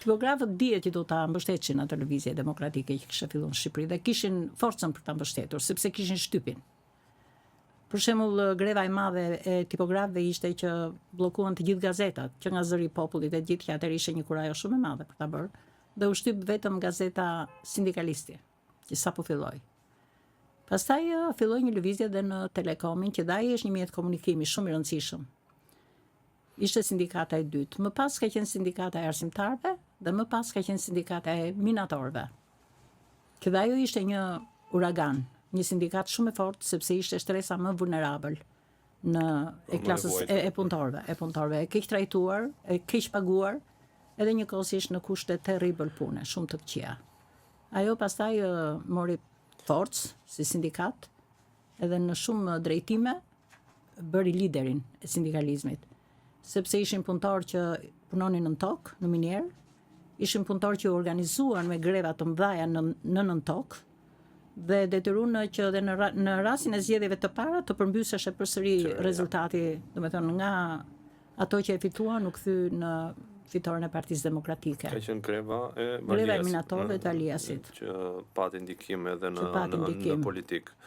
tipografët dihet që do ta mbështeteshin atë lëvizje demokratike që kishte filluar në Shqipëri dhe kishin forcën për ta mbështetur, sepse kishin shtypin. Për shembull, greva e madhe e tipografëve ishte që bllokuan të gjithë gazetat, që nga zëri i popullit e gjithë që atëherë ishte një kurajo shumë e madhe për ta bërë, dhe u shtyp vetëm gazeta Sindikalisti, që sapo filloi. Pastaj filloi një lëvizje edhe në Telekomin, që ai është një mjet komunikimi shumë i rëndësishëm. Ishte sindikata e dytë, më pas ka qenë sindikata e arsimtarëve dhe më pas ka qenë sindikata e minatorëve. Që dhe ajo ishte një uragan, një sindikat shumë e fortë sepse ishte shtresa më vulnerabël e klasës e punëtorëve, e keq trajtuar, e keq paguar, edhe njëkohësisht në kushte terrible pune, shumë të këqija. Ajo pastaj mori forcë si sindikat, edhe në shumë drejtime bëri liderin e sindikalizmit, sepse ishin punëtorë që punonin në tokë, në minierë, ishin punëtorë që organizuan me greva të mëdha në nën tokë, dhe detyruan që edhe në rastin e zgjedhjeve të para të përmbyseshe përsëri rezultati, domethënë nga ato që e fituan u kthy në fitoren e Partisë Demokratike. Ka qenë greva e minatorëve të Aliasit, që pati ndikim edhe në politikë.